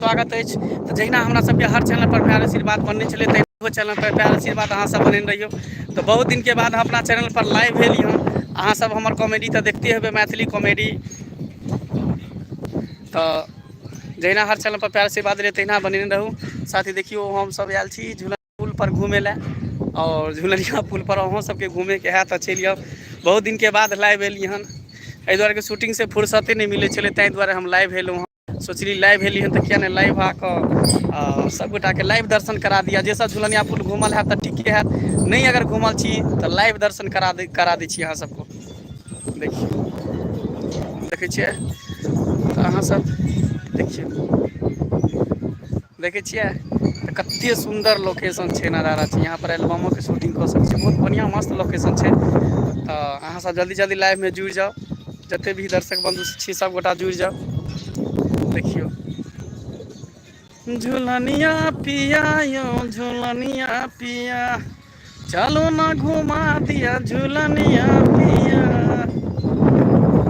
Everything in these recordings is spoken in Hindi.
स्वागत है। तो जहिना हमरा सबके हर चैनल पर प्यार आशीर्वाद बनने चले तहिना चैनल पर प्यार आशीर्वाद अहाँ सब बने रहियो। तो बहुत दिन के बाद अपना चैनल पर लाइव भेल हँ। अहाँ सब हमर कॉमेडी तो देखते हेबे, मैथिली कॉमेडी। तो जहिना हर चैनल पर प्यार आशीर्वाद रहे तहिना बने रहू। साथ ही देखियो हम सब आयल छी झूलनिया पुल पर घूमे ला, और झूलनिया पुल पर अहों सबके घूमे के है तो चलिए। बहुत दिन के बाद लाइव एली हन, एहि दुआरे के शूटिंग से फुर्सते नहीं मिले चले, ताहि दुआरे हम लाइव एलहुँ। सोचली लाइव एली हन तो क्या नहीं लाइव आकर सब गोटा के लाइव दर्शन करा दिया। जैसा झूलनिया पुल घूमल है तो ठीक है, नहीं अगर घूमल छी तो लाइव दर्शन करा दी छी अहाँ सबको। देखिए देखिए तो अहाँ सब देखिए देखिए तो कते सुंदर लोकेशन है, नज़ारा है। यहाँ पर एल्बमों के शूटिंग कर सकते, बहुत बढ़िया मस्त लोकेशन है। तो अहाँ सब जल्दी जल्दी लाइव में जुड़ जाओ, जते भी दर्शक बंधु छी सब गोटा जुड़ जाओ। देखियो झूलनिया पिया यो झूलनिया पिया, चलो ना घुमा दिया झूलनिया पिया।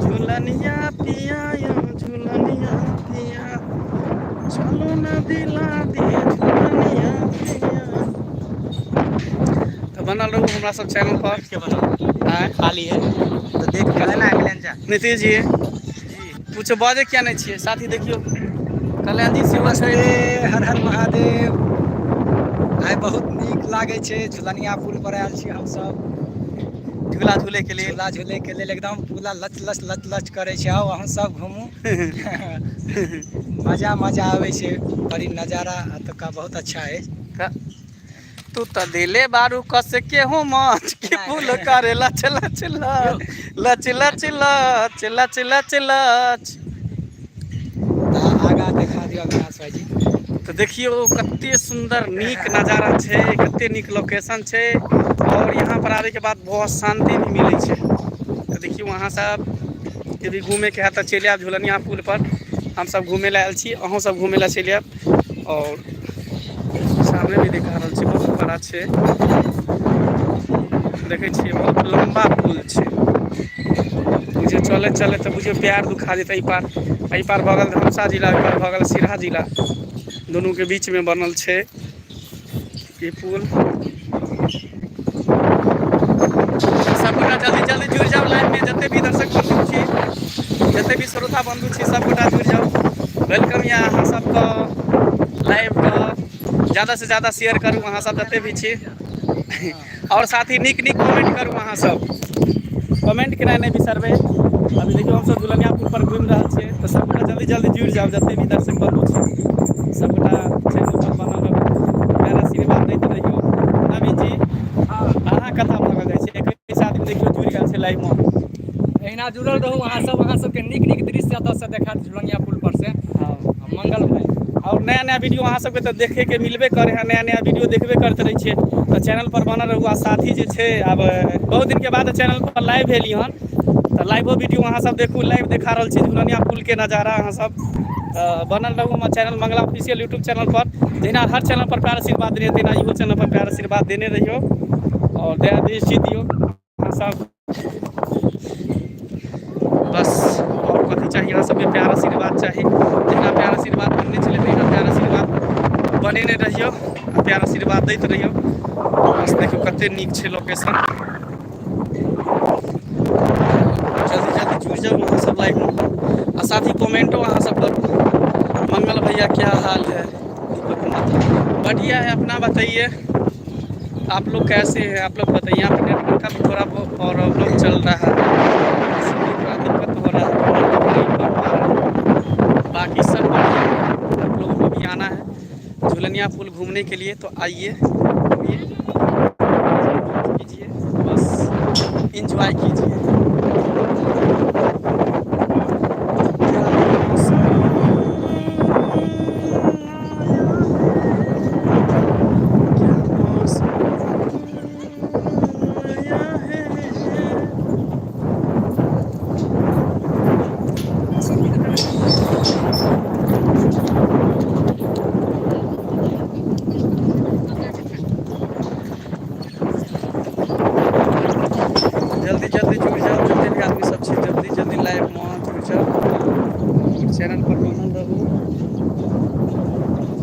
झूलनिया पिया यो झूलनिया पिया, चलो ना दिला दिया झूलनिया पिया। तो बनल रहू हमरा सब चैनल पर के बनल खाली है तो देख के ना नीतीश जी कुछ बाजे क्या नहीं छे। साथी देखियो कल्याण जी सेवा छै। हर हर महादेव। आइ बहुत नीक लागे छे, झूलनिया पुल पर आयल छी हम सब झूला झूले के लिए। झूला झूले के लिए एकदम पूरा लच लच करे छे। आओ अहाँ सब घूमू मजा मजा आवे छे। बड़ी नजारा अतुका बहुत अच्छा है। तू तो दिले बारू कस के हो माच के पुल करे लच लच लच लच लच लच लच लच। आगा देखा दियो अविनाश भाई जी। तो देखियो कते सुंदर नीक नज़ारा है, कते नीक लोकेशन है, और यहाँ पर आने के बाद बहुत शांति भी मिले है। तो देखियो वहाँ सब यदि घूमे के है तो चलिए आप झूलनिया पुल पर। हम सब घूमे ला आयल छी, अहों सब घूमे ला चलिए। और सामने भी दिखा रहा है, बहुत बड़ा है, देखे छिए बहुत लंबा पुल है। मुझे चले चले तो बुझे पैर दुखा देते। एहि पार भगल धमसा जिला, एहि पार भगल सिरहा जिला, दोनों के बीच में बनल है ये पुल। सब गोटा जल्दी जल्दी जुड़ जाओ लाइन में, जते भी दर्शक बंधु छी, जते भी श्रोता बंधु छी, सब गोटा जुड़ जाओ। वेलकम या अहाँ सबको लाइव का ज़्यादा से ज़्यादा शेयर करूँ अहाँ सब जते भी छी। और साथ ही निक निक कमेंट करूँ अहाँ सब, कमेंट केना नहीं बिसरबे। अभी देखियो हम सब झूलनिया पुल पर घूम रहा छे, तो सब गोटा जल्दी जल्दी जुड़ जाओ, जते भी दर्शक बंधु छे सब गोटा चैनल पर बनल रहू, प्यार आशीर्वाद दैत रहियो। अभी जी अहाँ कथा भगल जाय छे, एक आदमी देखियो जुड़ गेल छे लाइव में। एहिना जुड़ल रहू अहाँ सबके नीक नीक दृश्य एतऽ से देखात झूलनिया पुल पर से। मंगल भाई और नया नया वीडियो अहाँ सबके तो देखे के मिलबे करे हैं, नया नया वीडियो देखबे करते रहे छे। तो चैनल पर बनल रहू। आ साथी जे छे अब बहुत दिन के बाद चैनल पर लाइव भेली हन, तो लाइवो वीडियो अहाँ सब देखू, लाइव देखा रहल छी झूलनिया पुल के नज़ारा। अहाँ सब बनल रहू हमारे channel Mangla official YouTube channel पर। जहिना हर चैनल पर प्यार आशीर्वाद देने तेना इहो चैनल पर प्यार आशीर्वाद देने रहियो, और दयादेश जी दियो अहाँ सब। बस और कथी चाहिए अहाँ सबके प्यार आशीर्वाद चाहिए। जहिना प्यार आशीर्वाद बनने चले तहिना प्यार आशीर्वाद बने रहियो, प्यार आशीर्वाद दैत रहियो। बस देखियो कते नीक छे लोकेशन। जल्दी जल्दी जुड़ जाओ अहाँ सब लाइव में, और साथ ही कमेंटो अहाँ सब करू। मंगल भैया क्या हाल है, दीपक कुमार बढ़िया है, अपना बताइए आप लोग कैसे हैं। आप लोग बताइए, यहाँ पर नेटवर्क का भी थोड़ा प्रॉब्लम चल रहा है, इसलिए थोड़ा दिक्कत हो रहा है। बाकी सब बढ़िया है। आप लोगों को भी आना है झूलनिया पुल घूमने के लिए, तो आइए कीजिए, बस इंजॉय कीजिए। जल्दी जल्दी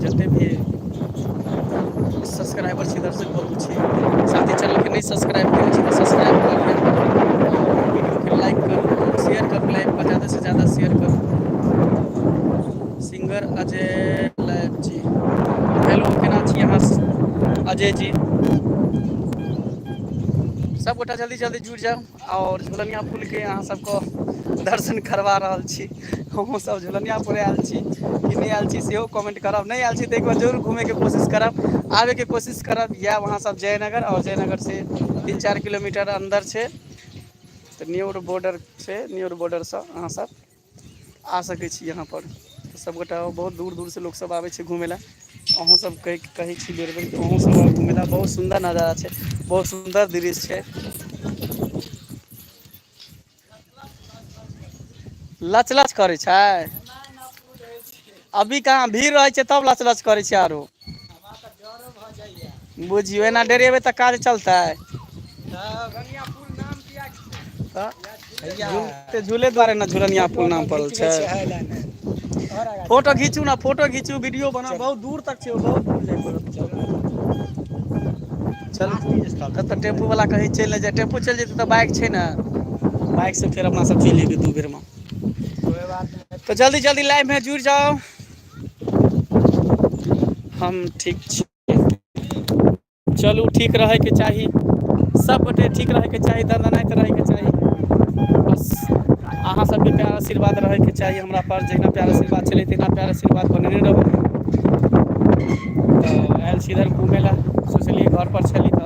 जते भी सब्सक्राइबर छी दर्शक बंधु छी साथ ही चैनल के नहीं सब्सक्राइब करै छी तो सब्सक्राइब कर लिया, वीडियो के लाइक करू, शेयर करू, लाइव पर ज़्यादा से ज़्यादा शेयर करू। सिंगर अजय लाइव जी, हेलो केना छी अहाँ अजय जी? सब गोटा जल्दी जल्दी जुड़ जाओ और झुलनिया पुल के अहाँ सबको दर्शन करवा रहल छी। हमहूँ सब झुलनिया पुल आयल छी कि नहीं आयल छी सेहो कमेंट करब, नहीं आयल छी तो एक बार जरूर घूमे के कोशिश करब, आवे के कोशिश करब। या वहाँ सब जयनगर और जयनगर से 3-4 किलोमीटर अंदर छे, तो न्यूर बॉर्डर से न्यूर बॉर्डर से अहाँ सब आ सकै छी यहाँ पर। तो सब गोटा बहुत दूर दूर से लोग सब आवे छे घूमे ला, अहूँ सब कहे छी बेर बेर अहूँ सब आउ घूमे ला। बहुत सुंदर नजारा छे, बहुत सुंदर दृश्य छे। लच लच करे छै, अभी कहाँ भीड़ रहे छै तब लच लच करे छै। आरो बुझियो एना डरेबे त काज चलतै। झूले द्वारे ना झुलनिया पुल नाम पड़ल छै। फोटो घीचू ना, फोटो घीचू, वीडियो बनाओ, बहुत दूर तक छै, बहुत दूर जाय पड़त। चल तब तो टेम्पू वाला कहीं चल जाए, टेम्पू चल जेते तो बाइक छै ना, बाइक से फिर अपना सब चल जेबे दू बेर में। तो जल्दी जल्दी लाइव में जुड़ जाओ। हम ठीक छी, चलू ठीक रहे के चाही, सब गोटे ठीक रहे के चाही, दंदनाइत रहे के चाही। बस अहाँ सबके प्यार आशीर्वाद रहे के चाही हमरा पर, जहिना प्यार आशीर्वाद चले तेना प्यार आशीर्वाद बनेने रहो। तो आयल छी इधर घूमे ला, सोचलिए घर पर चली तो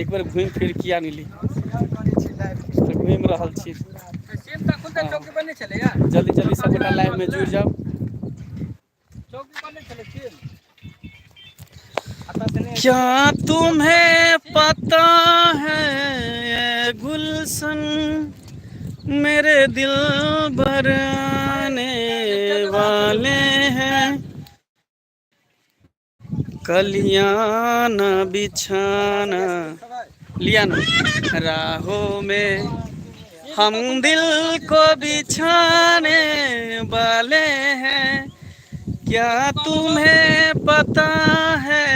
एक बार घूम फिर किया नहीं ली, तो घूम रहल छी। जल्दी जल्दी सब गोटा लाइव में जुड़ जाओ। क्या तुम्हें पता है ये गुलशन मेरे दिल भर आने वाले हैं, कलियां न बिछाना लिया ना राहों में, हम दिल को बिछाने वाले हैं। क्या तुम्हें पता है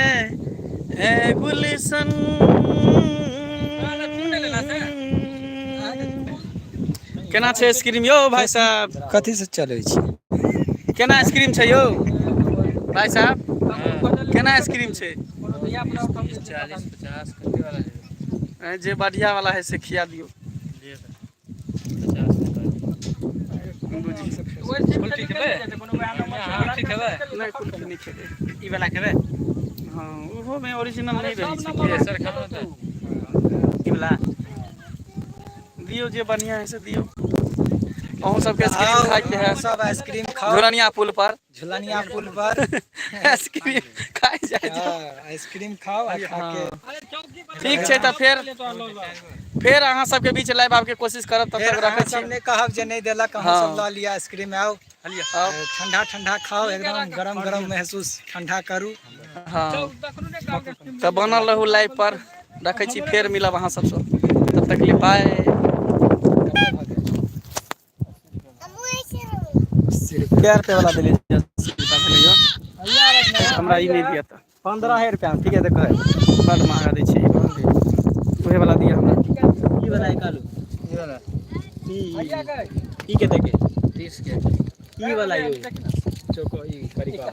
ए गुलशन, केना छै आइसक्रीम यो भाई साहब? कथी से चले छी? केना आइसक्रीम छै यो भाई साहब? केना आइसक्रीम छै? 40-50 कते वाला है? जे बढ़िया वाला है से खिया दियो। कुल्फी खेबै? कुल्फी खेबै? नहीं कुल्फी नहीं खेबे। ई वाला खेबै? हाँ उहो में ओरिजिनल नहीं रही छै। केसर खेबै त ई वाला दियो जे बढ़िया है से दियो। अहूँ सबके आइसक्रीम खाए के है, सब आइसक्रीम खाओ झुलनिया पुल पर, झुलनिया पुल पर आइसक्रीम खाए जाए जो। आइसक्रीम खाओ आ खा के ठीक छै तो फिर अहाँ सबके बीच लाइव आबे के कोशिश करब, तब तक रखै छी। सबने कहब जे नहीं देलक, हम हाँ। सब ला लिया आइसक्रीम, आओ ठंडा ठंडा खाओ, एकदम गरम गरम महसूस ठंडा करू। हाँ तो बनल रहू लाइव पर, रखै छी, फिर मिलब अहाँ सबसँ, तब तक लिए बाय। क्या रुपये वाला दिले हमरा ई नहीं दिया था 15 रुपया ठीक है, देखो बड़ महंगा दै छै, उहे वाला दिया हमरा। ई वाला निकालू, ई वाला ई के देके 30 के, ई वाला यो चोको ई करी का